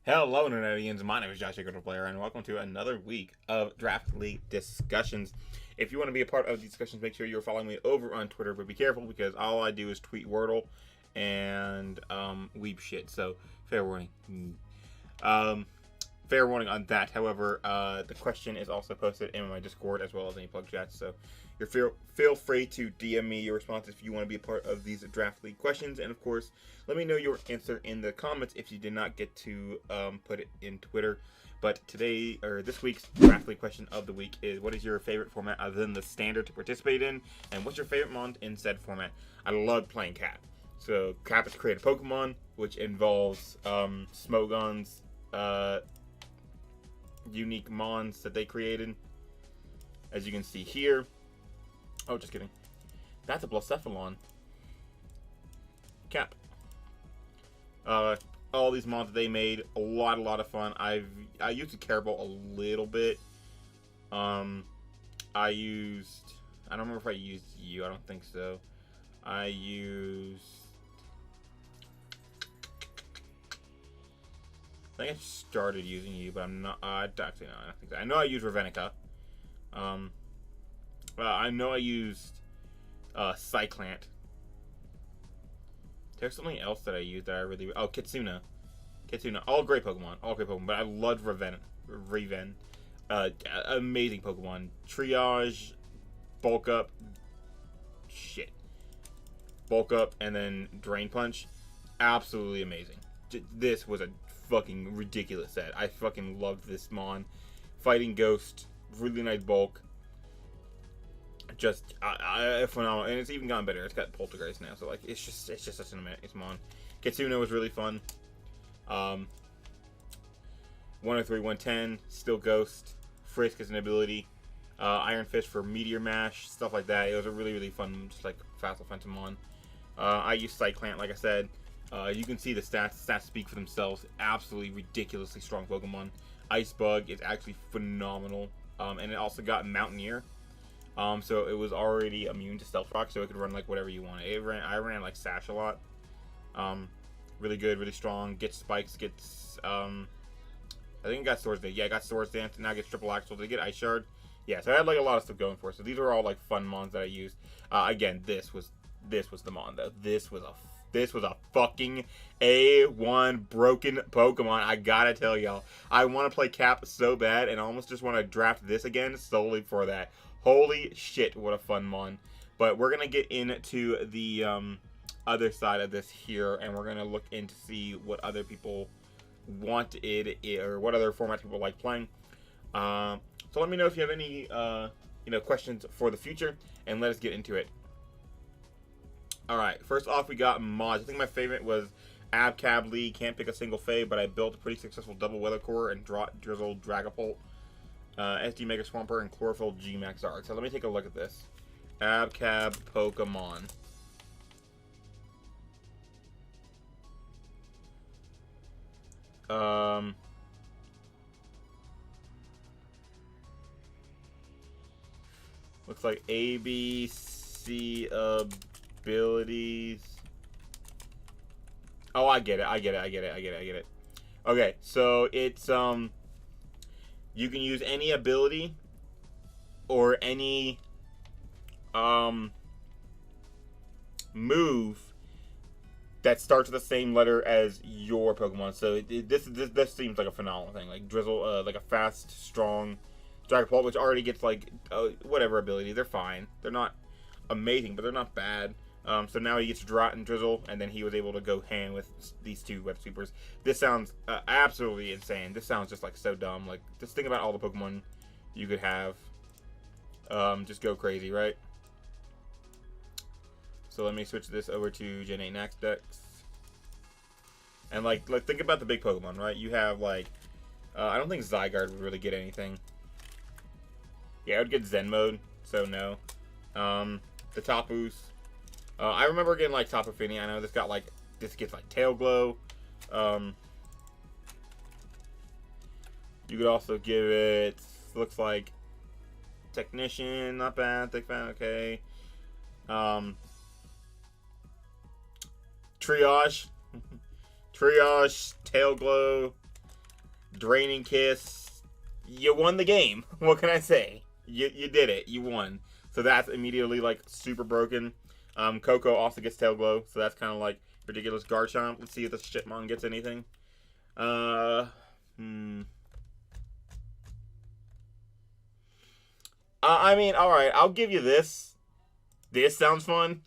Hello, Internetians. My name is Josh Jacob Player, and welcome to another week of Draft League discussions. If you want to be a part of these discussions, make sure you're following me over on Twitter, but be careful because all I do is tweet Wordle and weep shit. So, fair warning. Fair warning on that. However, the question is also posted in my Discord as well as any plug chats. So, feel free to DM me your response if you want to be a part of these Draft League questions. And of course, let me know your answer in the comments if you did not get to put it in Twitter. But this week's Draft League question of the week is: what is your favorite format other than the standard to participate in? And what's your favorite mon in said format? I love playing Cap. So Cap has created a Pokemon which involves Smogon's unique mons that they created. As you can see here. Oh, just kidding. That's a Blacephalon. Cap. All these mons that they made, a lot of fun. I used the Carabol a little bit. I don't remember if I used you. I don't think so. I think I started using you, but I'm not. Actually, no, I don't think so. I know I used Ravenica. I know I used Cyclant. There's something else that I used that I really... Oh, Kitsuna. All great Pokemon. But I loved Reven. Amazing Pokemon. Triage. Bulk Up. Shit. Bulk Up and then Drain Punch. Absolutely amazing. This was a fucking ridiculous set. I fucking loved this Mon. Fighting Ghost. Really nice bulk. Just phenomenal, and it's even gotten better. It's got Poltergeist now, so like it's just such an amazing Mon. Kitsuna was really fun. 103, 110, still Ghost. Frisk is an ability. Iron Fist for Meteor Mash, stuff like that. It was a really fun, just like fast offensive Mon. I used Cyclant, like I said. You can see the stats. The stats speak for themselves. Absolutely ridiculously strong Pokemon. Ice Bug is actually phenomenal, and it also got Mountaineer. So it was already immune to Stealth Rock, so it could run like whatever you want. I ran like Sash a lot. Really good, really strong. Gets Spikes, gets I think it got Swords Dance. Yeah, it got Swords Dance, and now it gets Triple Axle. Did it get Ice Shard? Yeah, so I had like a lot of stuff going for it. So these were all like fun mons that I used. Again, this was the mon though. This was a fucking A1 broken Pokemon. I gotta tell y'all, I want to play Cap so bad, and I almost just want to draft this again solely for that. Holy shit, what a fun mon. But we're going to get into the other side of this here, and we're going to look in to see what other people wanted, or what other formats people like playing. So let me know if you have any questions for the future, and let us get into it. Alright, first off we got mods. I think my favorite was Abcably. Can't pick a single fave, but I built a pretty successful double Weather Core and Drizzle Dragapult. SD Mega Swampert and Chlorophyll G Max Arc. So let me take a look at this. Abcab Pokemon. Looks like ABC abilities. Oh, I get it. Okay, so it's you can use any ability or any move that starts with the same letter as your Pokemon. So this seems like a phenomenal thing. Like Drizzle, like a fast, strong Dragapult, which already gets like whatever ability. They're fine. They're not amazing, but they're not bad. So now he gets Drought and Drizzle, and then he was able to go hand with these two Web Sweepers. This sounds absolutely insane. This sounds just like so dumb. Like, just think about all the Pokemon you could have. Just go crazy, right? So let me switch this over to Gen 8 Nax Dex. And like think about the big Pokemon, right? You have like, I don't think Zygarde would really get anything. Yeah, it would get Zen mode, so no. The Tapus. I remember getting like Tapu Fini. I know this gets like Tail Glow. You could also give it, looks like Technician, not bad. Thick Fan, okay. Triage. Triage, Tail Glow. Draining Kiss. You won the game. What can I say? You did it. You won. So that's immediately like super broken. Coco also gets Tail Glow, so that's kind of like ridiculous. Garchomp. Let's see if this Shitmon gets anything. I mean, alright, I'll give you this. This sounds fun.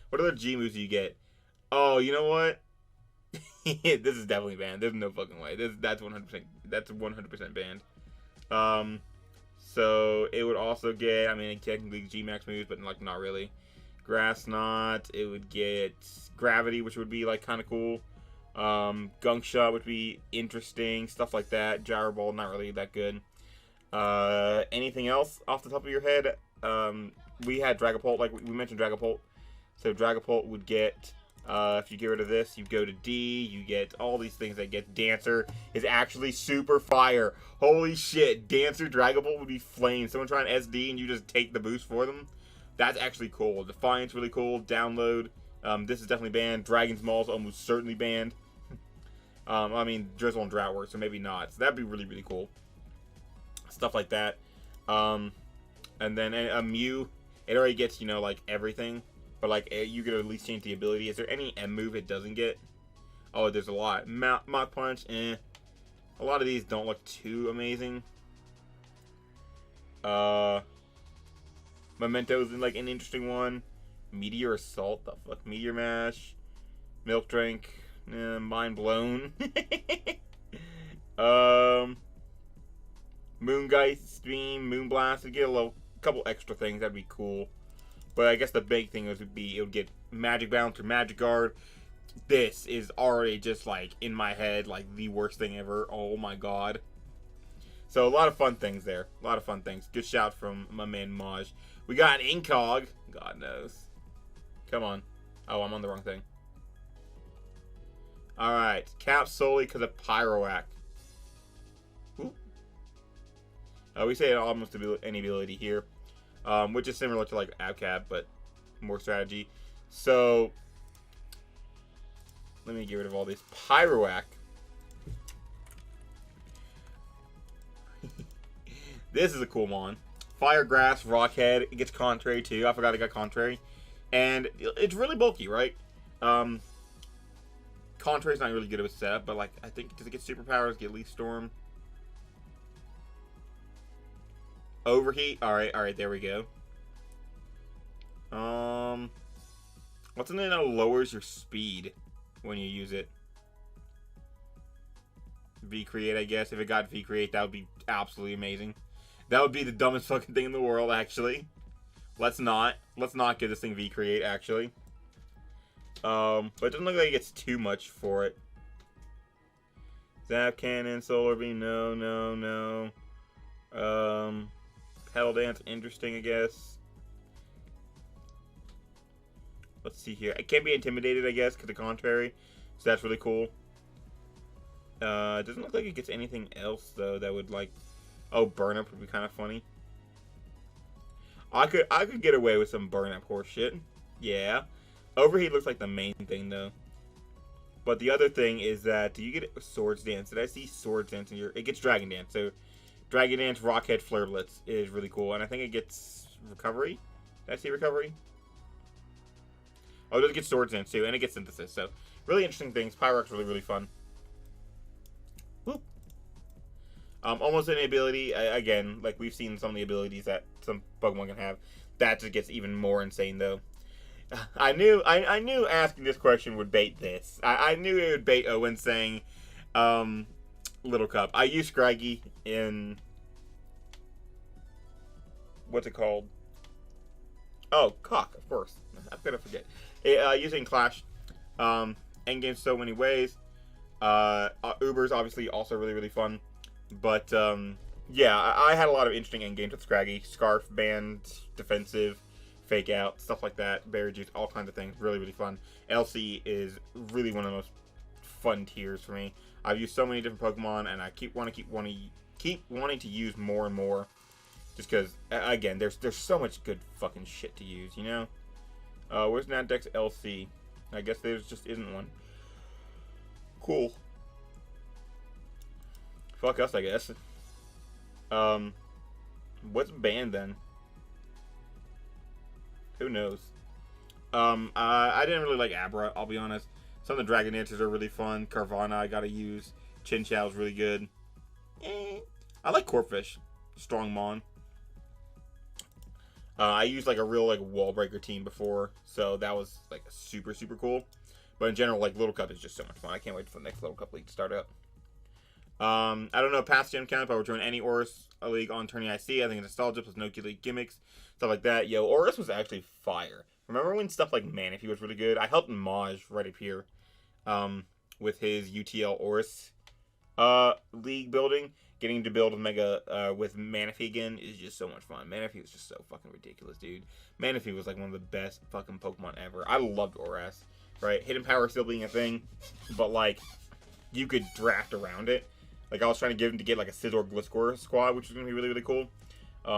What other G-moves do you get? Oh, you know what? This is definitely banned. There's no fucking way. That's 100%. That's 100% banned. So it would also get. I mean, technically G-Max moves, but like not really. Grass Knot. It would get Gravity, which would be like kind of cool. Gunk Shot would be interesting. Stuff like that. Gyro Ball, not really that good. Anything else off the top of your head? We had Dragapult, like we mentioned Dragapult. So Dragapult would get, if you get rid of this, you go to D, you get all these things that get. Dancer is actually super fire. Holy shit, Dancer Dragapult would be flame. Someone try an SD and you just take the boost for them. That's actually cool. Defiance, really cool. Download, this is definitely banned. Dragon's Maul is almost certainly banned. I mean, Drizzle and Drought work, so maybe not. So that'd be really, really cool. Stuff like that. And then a Mew, it already gets, you know, like everything. But like you could at least change the ability. Is there any M move it doesn't get? Oh, there's a lot. Mach Punch, eh. A lot of these don't look too amazing. Memento's like an interesting one. Meteor Assault, the fuck? Meteor Mash. Milk Drink. Mind Blown. Moongeist Stream, Moonblast. It'd get a couple extra things. That'd be cool. But I guess the big thing would be it would get Magic Bounce or Magic Guard. This is already just like in my head like the worst thing ever. Oh my god. So a lot of fun things there. A lot of fun things. Good shout from my man Maj. We got an Incog. God knows. Come on. Oh, I'm on the wrong thing. Alright. Cap solely because of Pyroack. We say almost any ability here. Which is similar to like Abcab, but more strategy. So let me get rid of all these. Pyroack. This is a cool mon. Fire Grass, Rockhead. It gets Contrary too. I forgot it got Contrary. And it's really bulky, right? Contrary's not really good of a setup, but like I think does it get superpowers, get Leaf Storm? Overheat. Alright, there we go. What's in it that lowers your speed when you use it? V-Create, I guess. If it got V-Create, that would be absolutely amazing. That would be the dumbest fucking thing in the world, actually. Let's not give this thing V-Create, actually. But it doesn't look like it gets too much for it. Zap Cannon, Solar Beam, no. Pedal Dance, interesting, I guess. Let's see here. It can be intimidated, I guess, because the Contrary. So that's really cool. It doesn't look like it gets anything else, though, that would, like... Oh, Burn Up would be kind of funny. I could get away with some Burn Up horse shit. Yeah. Overheat looks like the main thing, though. But the other thing is that... Do you get Swords Dance? Did I see Swords Dance in your... It gets Dragon Dance, so... Dragon Dance, Rockhead, Flare Blitz is really cool. And I think it gets Recovery. Did I see Recovery? Oh, it does get Swords Dance, too. And it gets Synthesis, so... Really interesting things. Pyrock's really, really fun. Whoop. Almost any ability, again, like we've seen some of the abilities that some Pokemon can have. That just gets even more insane, though. I knew asking this question would bait this. I knew it would bait Owen saying, Little Cup. I use Scraggy in... What's it called? Oh, Cock, of course. I'm gonna forget. Using Clash. Endgame so many ways. Uber's obviously also really, really fun. But, yeah, I had a lot of interesting endgames with Scraggy. Scarf, Band, Defensive, Fake Out, stuff like that. Berry Juice, all kinds of things. Really, really fun. LC is really one of the most fun tiers for me. I've used so many different Pokemon, and I keep wanting to use more and more. Just because, again, there's so much good fucking shit to use, you know? Where's Nandex LC? I guess there just isn't one. Cool. Fuck us, I guess. What's banned then? Who knows? I didn't really like Abra, I'll be honest. Some of the Dragon Dancers are really fun. Carvanha I gotta use. Chinchou's really good. I like Corphish. Strong Mon. I used like a real like wall breaker team before, so that was like super cool. But in general, like Little Cup is just so much fun. I can't wait for the next Little Cup league to start up. I don't know past gen count, but we're doing any Oris league on Tourney IC. I think Nostalgia plus Noki League gimmicks, stuff like that. Yo, Oris was actually fire. Remember when stuff like Manaphy was really good? I helped Maj right up here, with his UTL Oris league building. Getting to build Mega with Manaphy again is just so much fun. Manaphy was just so fucking ridiculous, dude. Manaphy was like one of the best fucking Pokemon ever. I loved Oras, right? Hidden Power still being a thing, but like you could draft around it. Like I was trying to get like a Scizor Gliscor squad, which was gonna be really cool.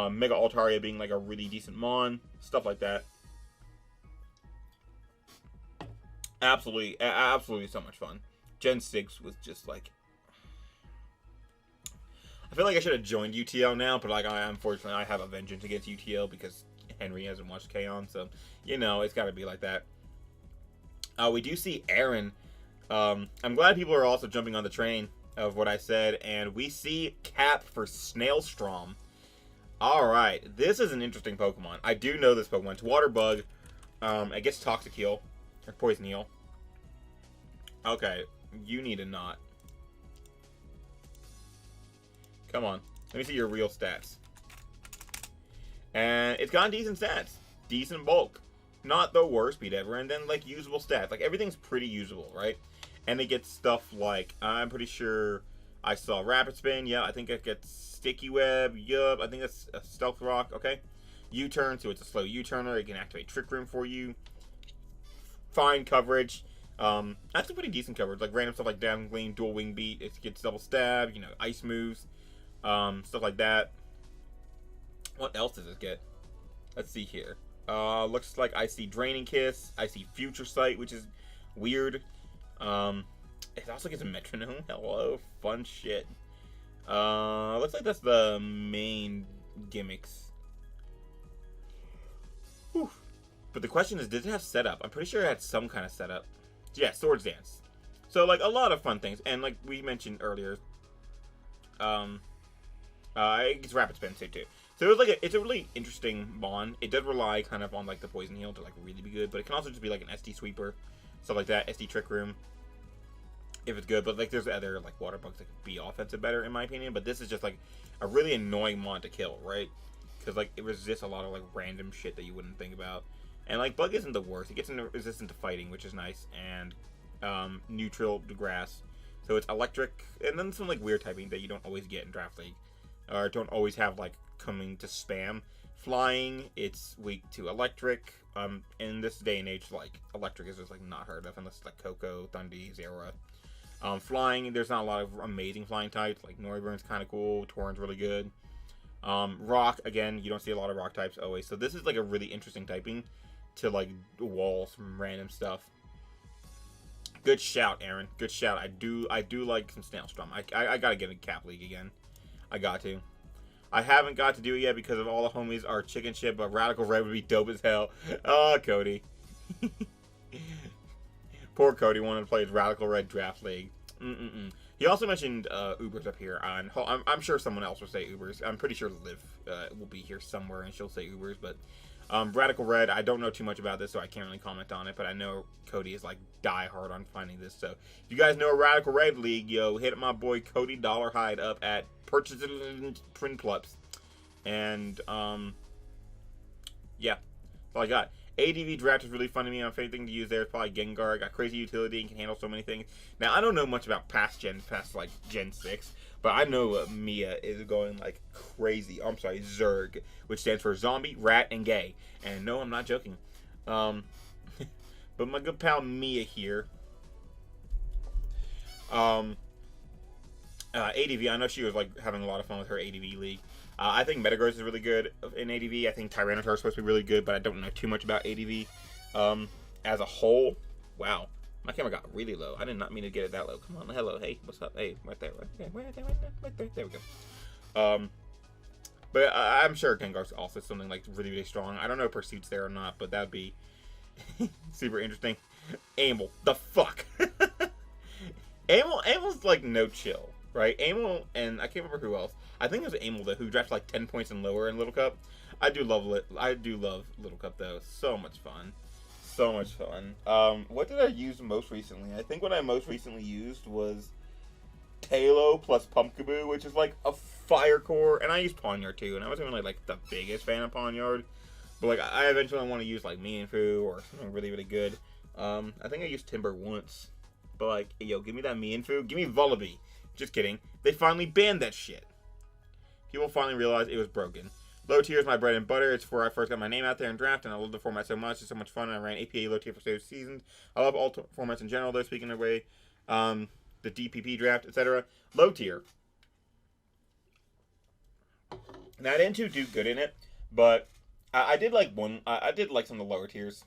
Mega Altaria being like a really decent Mon, stuff like that. Absolutely so much fun. Gen 6 was just like, I feel like I should have joined UTL now, but like unfortunately I have a vengeance against UTL because Henry hasn't watched K-On, so you know it's got to be like that. We do see Aaron. I'm glad people are also jumping on the train of what I said, and we see Cap for Snailstrom. All right, this is an interesting Pokemon. I do know this Pokemon. It's Water Bug. I guess Toxic Heal or Poison Heal. Okay, you need a knot. Come on. Let me see your real stats. And it's got decent stats. Decent bulk. Not the worst beat ever. And then, like, usable stats. Like, everything's pretty usable, right? And it gets stuff like, I'm pretty sure I saw Rapid Spin. Yeah, I think it gets Sticky Web. Yup, I think that's a Stealth Rock. Okay. U-Turn, so it's a slow U-Turner. It can activate Trick Room for you. Fine coverage. Actually pretty decent coverage. Like, random stuff like Down Gleam, Dual Wing Beat. It gets Double Stab, you know, Ice moves. Stuff like that. What else does it get? Let's see here. Looks like I see Draining Kiss. I see Future Sight, which is weird. It also gets a Metronome. Hello, fun shit. Looks like that's the main gimmicks. Whew. But the question is, did it have setup? I'm pretty sure it had some kind of setup. Yeah, Swords Dance. So like a lot of fun things, and like we mentioned earlier, it gets Rapid Spin too. So it's a really interesting Mon. It does rely kind of on like the Poison Heal to like really be good, but it can also just be like an SD Sweeper, stuff like that, SD Trick Room, if it's good. But like there's other like Water Bugs that could be offensive better in my opinion. But this is just like a really annoying Mon to kill, right? Because like it resists a lot of like random shit that you wouldn't think about. And like Bug isn't the worst. It gets resistant to fighting, which is nice, and neutral to grass. So it's electric, and then some like weird typing that you don't always get in Draft League, or don't always have like coming to spam. Flying, it's weak to electric. In this day and age, like electric is just like not heard of unless it's like Coco, Thundee, Zera. Flying, there's not a lot of amazing flying types. Like Noriburn's kind of cool. Torrent's really good. Rock, again, you don't see a lot of rock types always. So this is like a really interesting typing to like wall some random stuff. Good shout, Aaron. Good shout. I do like some Snailstrom. I gotta get a Cap League again. I got to. I haven't got to do it yet because of all the homies are chicken shit, but Radical Red would be dope as hell. Oh, Cody. Poor Cody wanted to play his Radical Red Draft League. He also mentioned Ubers up here. I'm sure someone else will say Ubers. I'm pretty sure Liv will be here somewhere and she'll say Ubers, but Radical Red, I don't know too much about this, so I can't really comment on it, but I know Cody is like die hard on finding this. So if you guys know a Radical Red League, yo, hit my boy Cody Dollarhide up at Purchases Print Plups. And yeah, that's all I got. ADV Draft is really fun to me. My favorite thing to use there is probably Gengar. Got crazy utility and can handle so many things. Now, I don't know much about past like Gen 6, but I know Mia is going like crazy. Oh, I'm sorry, Zerg, which stands for Zombie, Rat, and Gay. And no, I'm not joking. But my good pal Mia here. ADV, I know she was like having a lot of fun with her ADV league. I think Metagross is really good in ADV. I think Tyranitar is supposed to be really good, but I don't know too much about ADV as a whole. Wow. My camera got really low. I did not mean to get it that low. Come on, hello, hey, what's up? Hey, right there, right there, right there, right there, right there. There we go. But I'm sure Gengar's also something like really, really strong. I don't know if Pursuit's there or not, but that'd be super interesting. Amel, the fuck. Amel's like no chill, right? Amel and I can't remember who else. I think it was Amel though, who drafted like 10 points and lower in Little Cup. I do love Little Cup though. So much fun. So much fun. What did I use most recently? I think what I most recently used was Talo plus Pumpkaboo, which is like a fire core, and I used Pawniard too, and I wasn't really like the biggest fan of Pawniard, but like I eventually want to use like Mienfoo or something really, really good. I think I used Timber once, but like, yo, give me that Mienfoo, give me Vullaby. Just kidding. They finally banned that shit. People finally realized it was broken. Low tier is my bread and butter. It's where I first got my name out there in draft, and I love the format so much. It's so much fun, and I ran APA low tier for 6 seasons. I love all formats in general, though, speaking of way. The DPP draft, etc. Low tier. Now, I didn't do good in it, but I did like I did like some of the lower tiers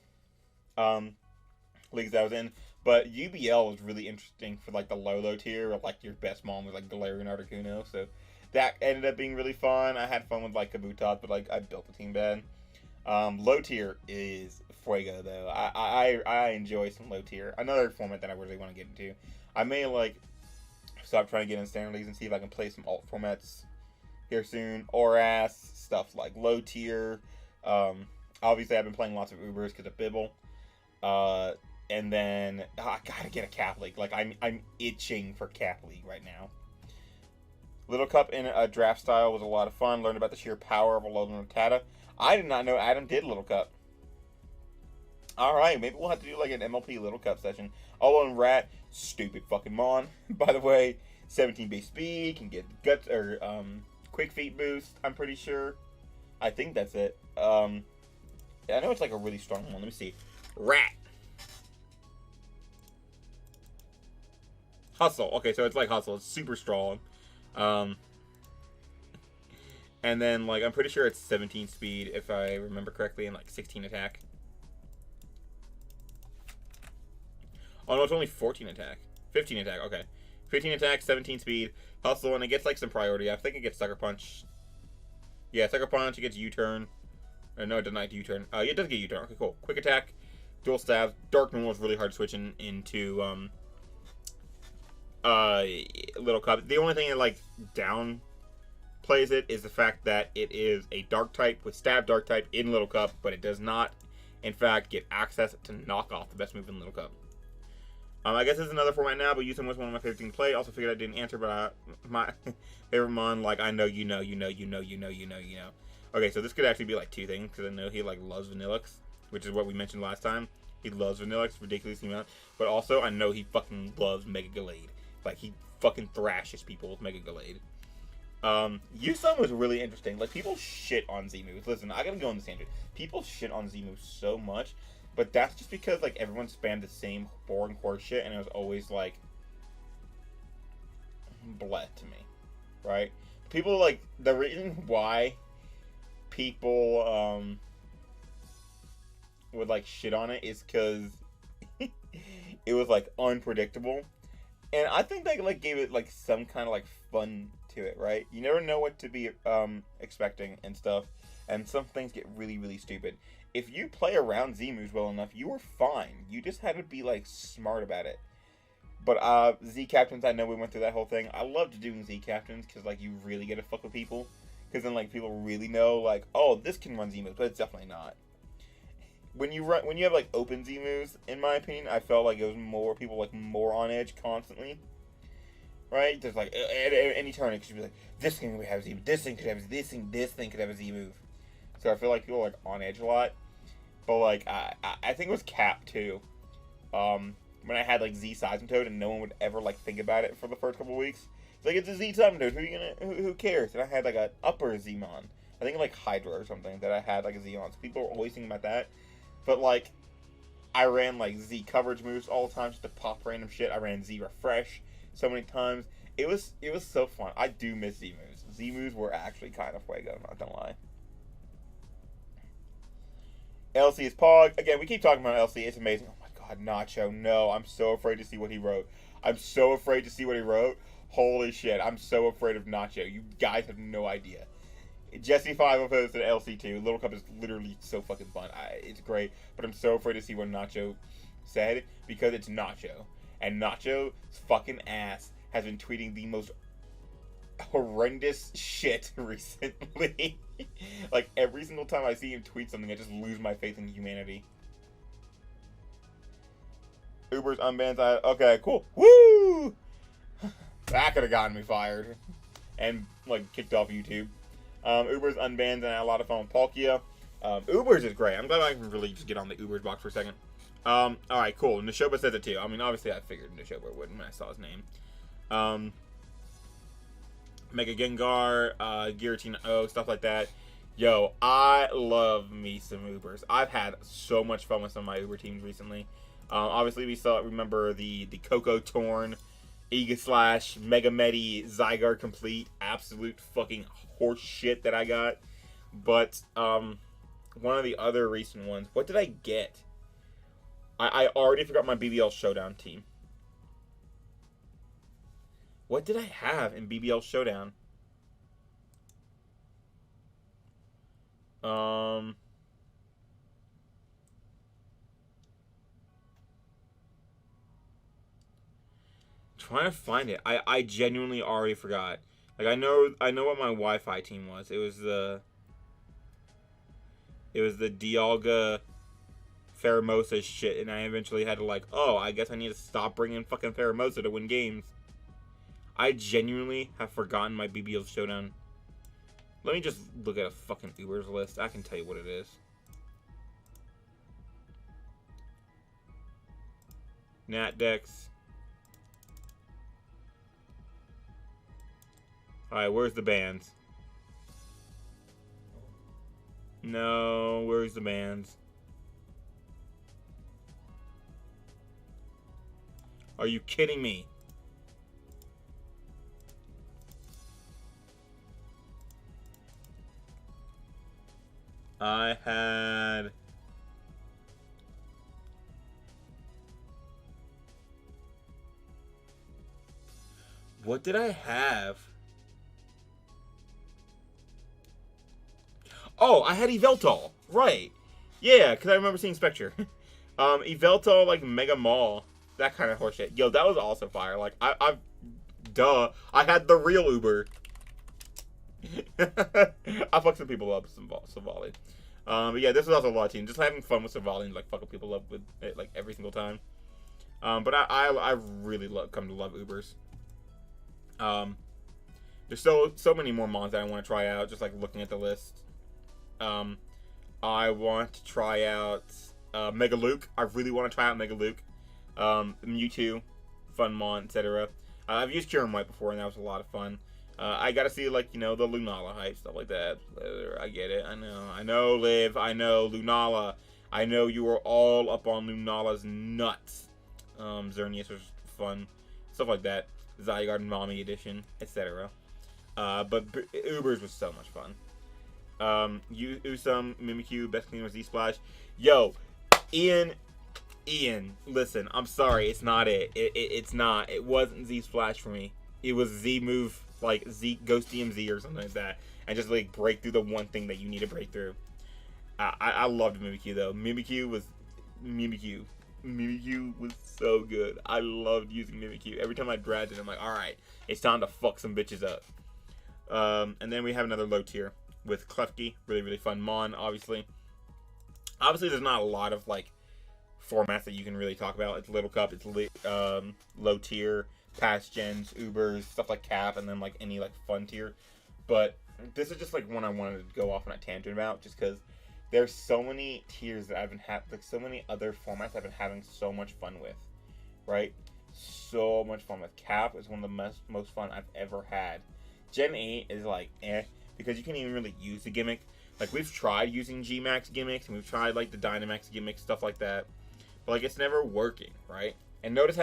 leagues that I was in. But UBL was really interesting for like the low tier, or like your best mom was like Galarian Articuno, so that ended up being really fun. I had fun with like Kabutops, but like I built the team bad. Low tier is Fuego though. I enjoy some low tier. Another format that I really want to get into. I may like stop trying to get in standard leagues and see if I can play some alt formats here soon. Oras, stuff like low tier. Obviously I've been playing lots of Ubers because of Bibble. And then I gotta get a Cap League. Like I'm itching for Cap League right now. Little Cup in a draft style was a lot of fun. Learned about the sheer power of Alolan Rattata. I did not know Adam did Little Cup. Alright, maybe we'll have to do like an MLP Little Cup session. Alolan Rat, stupid fucking Mon. By the way, 17 base speed, can get guts or quick feet boost, I'm pretty sure. I think that's it. Yeah, I know it's like a really strong one. Let me see. Rat. Hustle. Okay, so it's like Hustle. It's super strong. And then, like, I'm pretty sure it's 17 speed, if I remember correctly, and, like, 16 attack. Oh, no, it's only 14 attack. 15 attack, okay. 15 attack, 17 speed, Hustle, and it gets, like, some priority. I think it gets Sucker Punch. Yeah, Sucker Punch, it gets U-Turn. No, it does not U-Turn. Yeah, it does get U-Turn. Okay, cool. Quick attack, dual stabs. Dark Moon was really hard switching into, Little Cup. The only thing that, like, downplays it is the fact that it is a Dark type with Stab Dark type in Little Cup, but it does not, in fact, get access to knock off the best move in Little Cup. I guess it's another format now, but Youthim was one of my favorite things to play. Also figured I didn't answer, but my favorite Mon, like, I know you know. Okay, so this could actually be, like, two things, because I know he, like, loves Vanillix, which is what we mentioned last time. He loves Vanillix, ridiculously amount. But also, I know he fucking loves Mega Gallade. Like, he fucking thrashes people with Mega Gallade. Youthim was really interesting. Like, people shit on Z-moves. Listen, I gotta go on this tangent. People shit on Z-moves so much, but that's just because, like, everyone spammed the same boring horse shit, and it was always, like, bleh to me, right? People, like, the reason why people, would, like, shit on it is because it was, like, unpredictable. And I think they, like, gave it, like, some kind of, like, fun to it, right? You never know what to be, expecting and stuff. And some things get really, really stupid. If you play around Z-moves well enough, you were fine. You just had to be, like, smart about it. But, Z-Captains, I know we went through that whole thing. I loved doing Z-Captains because, like, you really get to fuck with people. Because then, like, people really know, like, oh, this can run Z-moves, but it's definitely not. When you have, like, open Z-moves, in my opinion, I felt like it was more, people, like, more on edge constantly. Right? There's, like, at any turn, it could be like, this thing could have a Z-move, this thing could have a Z-move, this thing could have a Z-move. So I feel like people are, like, on edge a lot. But, like, I think it was Cap, too. When I had, like, Z Seismitoad and no one would ever, like, think about it for the first couple weeks. It's like, it's a Z Seismitoad, who cares? And I had, like, an upper Z-Mon. I think, like, Hydra or something that I had, like, a Z-Mon. So people were always thinking about that. But, like, I ran, like, Z coverage moves all the time just to pop random shit. I ran Z refresh so many times. It was so fun. I do miss Z-moves. Z-moves were actually kind of fuego, I'm not gonna lie. LC is Pog. Again, we keep talking about LC. It's amazing. Oh my god, God, Nacho, no. I'm so afraid to see what he wrote. I'm so afraid to see what he wrote. Holy shit, I'm so afraid of Nacho. You guys have no idea. Jesse 5 opposed to LC2. Little Cup is literally so fucking fun. It's great, but I'm so afraid to see what Nacho said because it's Nacho. And Nacho's fucking ass has been tweeting the most horrendous shit recently. Like, every single time I see him tweet something, I just lose my faith in humanity. Uber's unbanned. Okay, cool. Woo! That could have gotten me fired. And, like, kicked off YouTube. Uber's unbanned and I had a lot of fun with Palkia. Uber's is great. I'm glad I can really just get on the Uber's box for a second. Alright, cool. Nishoba says it too. I mean, obviously I figured Nishoba would when I saw his name. Mega Gengar, Giratina O, stuff like that. Yo, I love me some Ubers. I've had so much fun with some of my Uber teams recently. Obviously we remember the Coco Torn, Aegislash, Mega Medi, Zygarde Complete, absolute fucking horse shit that I got. But one of the other recent ones, what did I get? I already forgot my BBL Showdown team. What did I have in BBL Showdown? Trying to find it. I genuinely already forgot. Like I know what my Wi-Fi team was. It was the Dialga Pheromosa shit, and I eventually had to like, oh, I guess I need to stop bringing fucking Pheromosa to win games. I genuinely have forgotten my BBL Showdown. Let me just look at a fucking Uber's list. I can tell you what it is. Natdex. Alright, where's the bands? No, where's the bands? Are you kidding me? I had... What did I have? Oh, I had Yveltal. Right. Yeah, because I remember seeing Spectre. Yveltal, like, Mega Mall. That kind of horseshit. Yo, that was also fire. Like, duh. I had the real Uber. I fucked some people up with Savali. But yeah, this was also a lot of team. Just having fun with Savali and, like, fucking people up with it, like, every single time. But I really come to love Ubers. There's so many more mons that I want to try out, just, like, looking at the list. I want to try out Mega Luke. I really want to try out Mega Luke. Mewtwo, fun mon, etc. I've used Kyurem White before, and that was a lot of fun. I gotta see, like, you know, the Lunala hype, stuff like that. I get it. I know, Liv. I know, Lunala. I know you are all up on Lunala's nuts. Xerneas was fun. Stuff like that. Zygarde Mommy Edition, etc. But Ubers was so much fun. Usum, Mimikyu, best clean was Z-Splash. Yo, Ian, listen, I'm sorry, it's not it. It's not. It wasn't Z-Splash for me. It was Z-Move, like Z Ghost DMZ or something like that. And just like break through the one thing that you need to break through. I loved Mimikyu though. Mimikyu was so good. I loved using Mimikyu. Every time I dragged it, I'm like, alright, it's time to fuck some bitches up. And then we have another low tier with Klefki. Really, really fun mon, obviously. Obviously, there's not a lot of, like, formats that you can really talk about. It's Little Cup, it's low tier, past gens, Ubers, stuff like Cap, and then, like, any, like, fun tier. But this is just, like, one I wanted to go off on a tangent about, just because there's so many tiers that I've been like, so many other formats I've been having so much fun with, right? So much fun with. Cap is one of the most fun I've ever had. Gen 8 is, like, because you can't even really use the gimmick. Like, we've tried using G-Max gimmicks, and we've tried, like, the Dynamax gimmicks, stuff like that. But, like, it's never working, right? And notice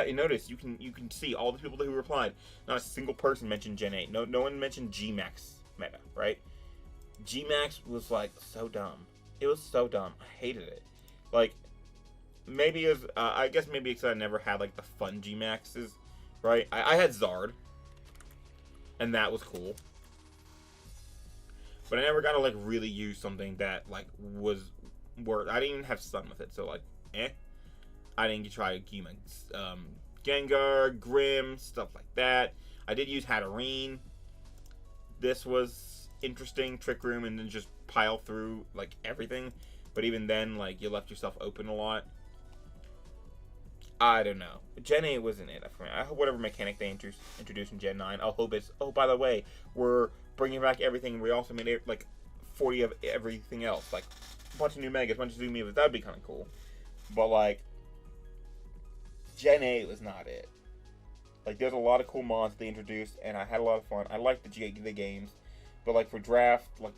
you can see all the people who replied. Not a single person mentioned Gen 8. No one mentioned G-Max meta, right? G-Max was, like, so dumb. It was so dumb. I hated it. Like, maybe it was, I guess maybe because I never had like the fun G Maxes, right? I had Zard, and that was cool. But I never got to like really use something that like was worth. I didn't even have Sun with it, so like, I didn't get to try Gengar, Grim, stuff like that. I did use Hatterene. This was interesting, Trick Room, and then just pile through like everything. But even then, like, you left yourself open a lot. I don't know. Gen 8 wasn't it for me. I hope whatever mechanic they introduced in Gen 9, I hope it's, oh, by the way, we're bringing back everything. We also made it, like, 40 of everything else. Like, a bunch of new Megas, a bunch of new Megas. That would be kind of cool. But, like, Gen 8 was not it. Like, there's a lot of cool mods they introduced, and I had a lot of fun. I liked the games. But, like, for draft, like,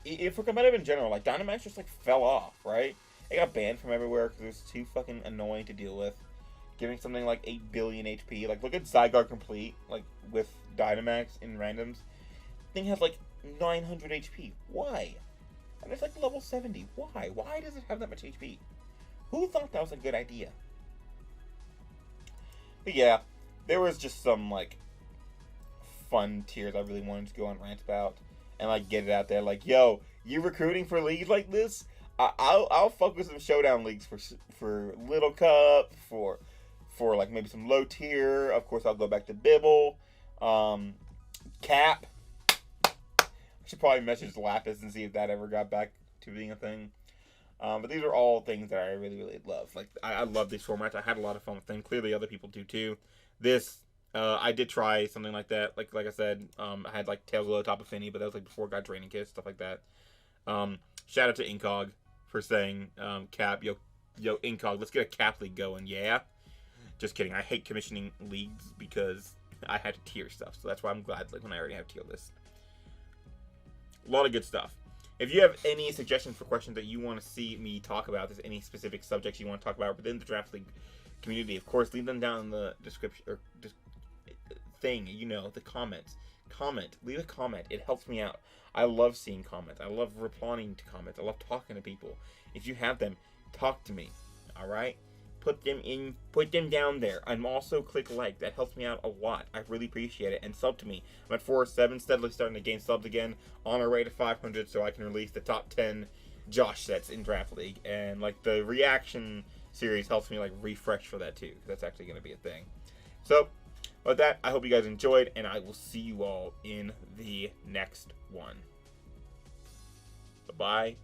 if we're competitive in general, like, Dynamax just, like, fell off, right? It got banned from everywhere because it was too fucking annoying to deal with. Giving something like 8 billion HP. Like, look at Zygarde Complete, like, with Dynamax in randoms. Thing has, like, 900 HP. Why? And it's, like, level 70. Why? Why does it have that much HP? Who thought that was a good idea? But yeah, there was just some, like, fun tiers I really wanted to go on rant about. And, like, get it out there. Like, yo, you recruiting for leagues like this? I'll fuck with some showdown leagues for Little Cup, for like maybe some low tier. Of course, I'll go back to Bibble, Cap. I should probably message Lapis and see if that ever got back to being a thing. But these are all things that I really, really love. Like, I love these formats. I had a lot of fun with them. Clearly, other people do too. This, I did try something like that. Like I said, I had like Tails of Tapu Fini, but that was like before it got Draining Kiss, stuff like that. Shout out to Incog for saying, Cap, yo, Incog, let's get a Cap League going, yeah? Just kidding, I hate commissioning leagues because I had to tier stuff, so that's why I'm glad like when I already have tier lists. A lot of good stuff. If you have any suggestions for questions that you want to see me talk about, if there's any specific subjects you want to talk about within the Draft League community, of course, leave them down in the description, or thing, you know, the comments. Leave a comment. It helps me out. I love seeing comments. I love replying to comments. I love talking to people. If you have them, talk to me. Alright? Put them down there. And also click like. That helps me out a lot. I really appreciate it. And sub to me. I'm at 407, steadily starting to gain subs again. On our way to 500 so I can release the top 10 Josh sets in Draft League. And like the reaction series helps me like refresh for that too. Because that's actually going to be a thing. So, with that, I hope you guys enjoyed, and I will see you all in the next one. Bye-bye.